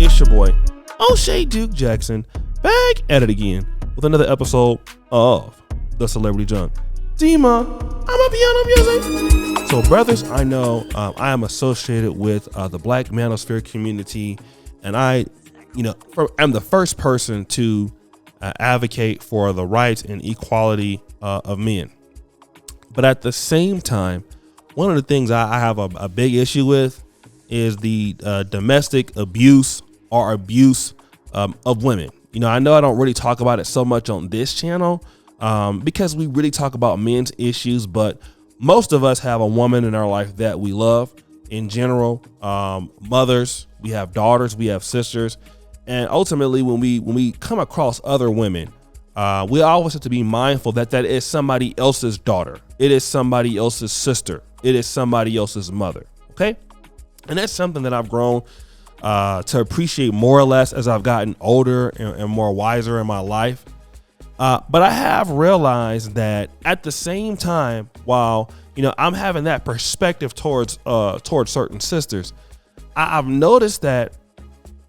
It's your boy, O'Shea Duke Jackson, back at it again with another episode of The Celebrity Junk. Dima, I'm a piano music. So, brothers, I know I am associated with the Black manosphere community, and I'm the first person to advocate for the rights and equality of men. But at the same time, one of the things I have a big issue with is the domestic abuse or abuse of women. You know, I know I don't really talk about it so much on this channel because we really talk about men's issues, but most of us have a woman in our life that we love in general. Mothers, we have daughters, we have sisters. And ultimately, when we come across other women, we always have to be mindful that that is somebody else's daughter. It is somebody else's sister. It is somebody else's mother. Okay. And that's something that I've grown to appreciate more or less as I've gotten older and more wiser in my life. But I have realized that at the same time, while, you know, I'm having that perspective towards certain sisters, I've noticed that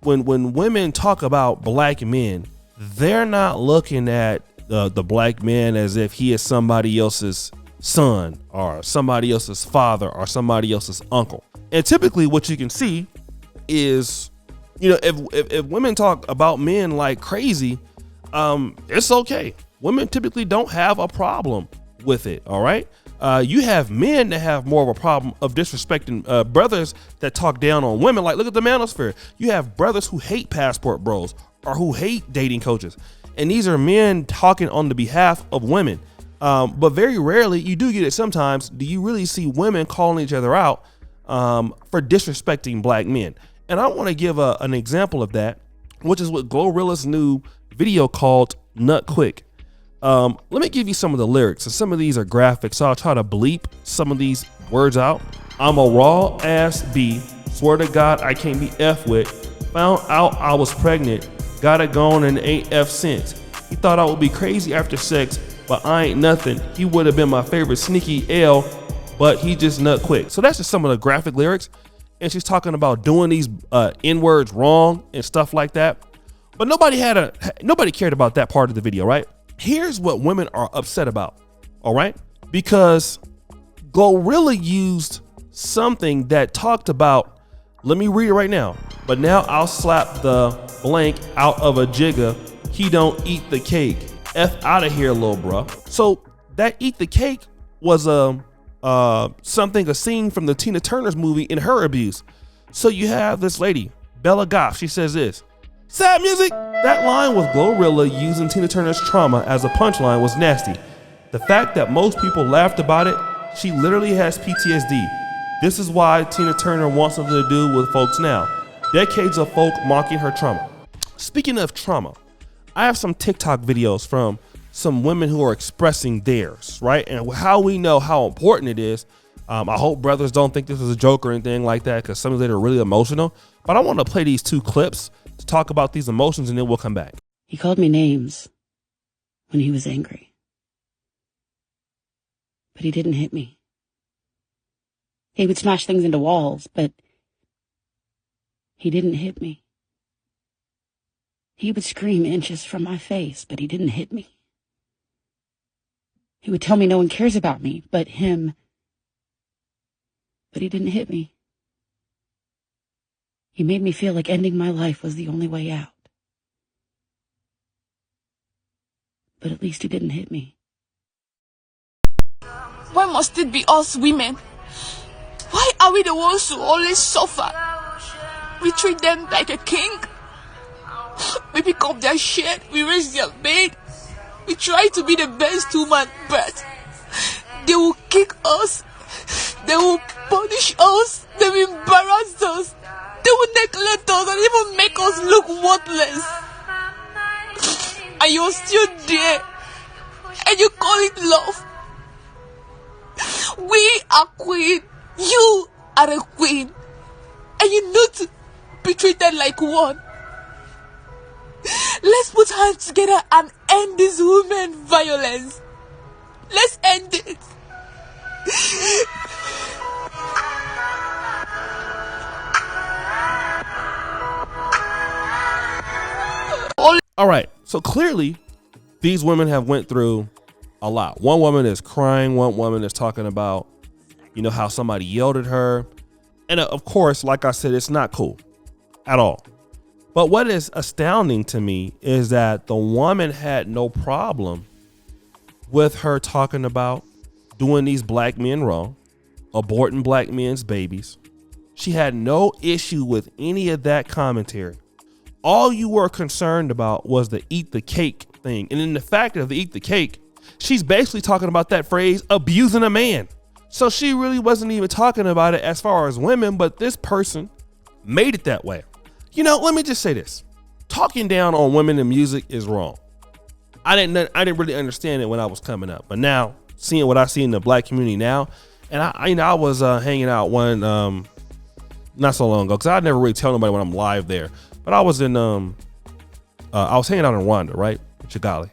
when women talk about black men, they're not looking at the black man as if he is somebody else's son or somebody else's father or somebody else's uncle. And typically what you can see is, you know, if women talk about men like crazy, it's okay. Women typically don't have a problem with it. All right. You have men that have more of a problem of disrespecting brothers that talk down on women. Like, look at the manosphere. You have brothers who hate passport bros or who hate dating coaches. And these are men talking on the behalf of women. But very rarely, you do get it sometimes, do you really see women calling each other out for disrespecting black men. And I want to give an example of that, which is with GloRilla's new video called Nut Quick. Let me give you some of the lyrics, and some of these are graphic, so I'll try to bleep some of these words out. I'm a raw ass B, swear to God I can't be F with. Found out I was pregnant, got it going and ain't F since. He thought I would be crazy after sex, but I ain't nothing. He would have been my favorite sneaky L, but he just nut quick. So that's just some of the graphic lyrics. And she's talking about doing these N-words wrong and stuff like that. But nobody cared about that part of the video, right? Here's what women are upset about, all right? Because GloRilla used something that talked about, let me read it right now. But now I'll slap the blank out of a jigger. He don't eat the cake. F out of here, little bruh. So that eat the cake was a scene from the Tina Turner's movie In Her Abuse. So you have this lady, Bella Goff. She says this, sad music. That line with GloRilla using Tina Turner's trauma as a punchline was nasty. The fact that most people laughed about it, she literally has PTSD. This is why Tina Turner wants something to do with folks now. Decades of folk mocking her trauma. Speaking of trauma, I have some TikTok videos from some women who are expressing theirs, right? And how we know how important it is. I hope brothers don't think this is a joke or anything like that, because some of it are really emotional. But I want to play these two clips to talk about these emotions, and then we'll come back. He called me names when he was angry. But he didn't hit me. He would smash things into walls, but he didn't hit me. He would scream inches from my face, but he didn't hit me. He would tell me no one cares about me but him, but he didn't hit me. He made me feel like ending my life was the only way out. But at least he didn't hit me. Why must it be us women? Why are we the ones who always suffer? We treat them like a king. We pick up their shit, we raise their maid. We try to be the best woman, but they will kick us. They will punish us. They will embarrass us. They will neglect us and even make us look worthless. And you're still there. And you call it love. We are queen. You are a queen. And you need to be treated like one. Let's put hands together and end this women violence. Let's end it. All right. So clearly these women have went through a lot. One woman is crying. One woman is talking about, you know, how somebody yelled at her. And of course, like I said, it's not cool at all. But what is astounding to me is that the woman had no problem with her talking about doing these black men wrong, aborting black men's babies. She had no issue with any of that commentary. All you were concerned about was the eat the cake thing. And in the fact of the eat the cake, she's basically talking about that phrase, abusing a man. So she really wasn't even talking about it as far as women, but this person made it that way. You know, let me just say this. Talking down on women in music is wrong. I didn't really understand it when I was coming up, but now seeing what I see in the black community now, and I was hanging out one not so long ago, because I never really tell nobody when I'm live there, but I was in I was hanging out in Rwanda, right, Kigali,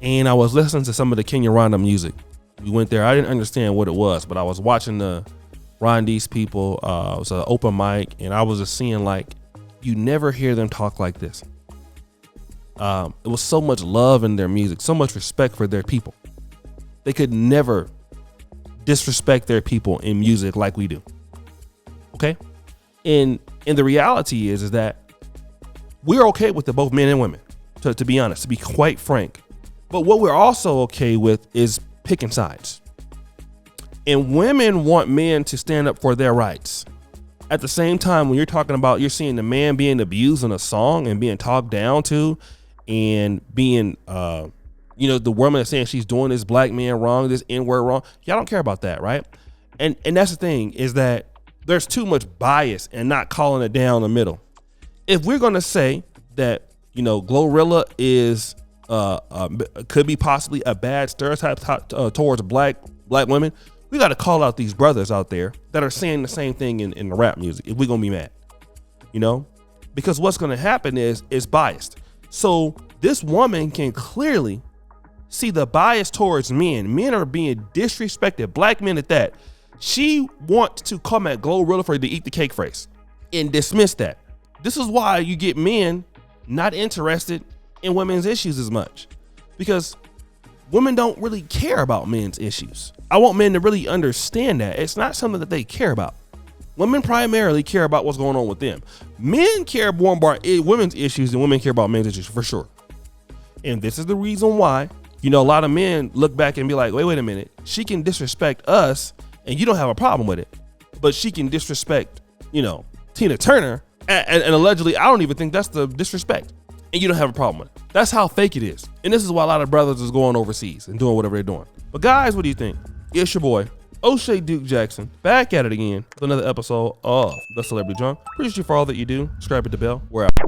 and I was listening to some of the Kenya-Rwanda music. We went there. I didn't understand what it was, but I was watching the Rwandese people. It was an open mic, and I was just seeing, like, you never hear them talk like this. It was so much love in their music, so much respect for their people. They could never disrespect their people in music like we do. Okay? And the reality is that we're okay with it, both men and women, to be honest, to be quite frank. But what we're also okay with is picking sides. And women want men to stand up for their rights. At the same time, when you're talking about, you're seeing the man being abused in a song and being talked down to, and being, you know, the woman is saying she's doing this black man wrong, this N-word wrong. Y'all don't care about that, right? And that's the thing, is that there's too much bias and not calling it down the middle. If we're going to say that, you know, GloRilla is could be possibly a bad stereotype towards black women, we got to call out these brothers out there that are saying the same thing in the rap music if we're going to be mad, you know, because what's going to happen is it's biased. So this woman can clearly see the bias towards men. Men are being disrespected, black men at that. She wants to come at GloRilla for the eat the cake phrase and dismiss that. This is why you get men not interested in women's issues as much, because women don't really care about men's issues. I want men to really understand that it's not something that they care about. Women primarily care about what's going on with them. Men care more about women's issues than women care about men's issues, for sure. And this is the reason why, you know, a lot of men look back and be like, wait a minute, she can disrespect us and you don't have a problem with it, but she can disrespect, you know, Tina Turner, and allegedly, I don't even think that's the disrespect, and you don't have a problem with it. That's how fake it is. And this is why a lot of brothers is going overseas and doing whatever they're doing. But guys, what do you think? It's your boy, O'Shea Duke Jackson, back at it again with another episode of The Celebrity Junk. Appreciate you for all that you do. Subscribe, hit the bell. We're out.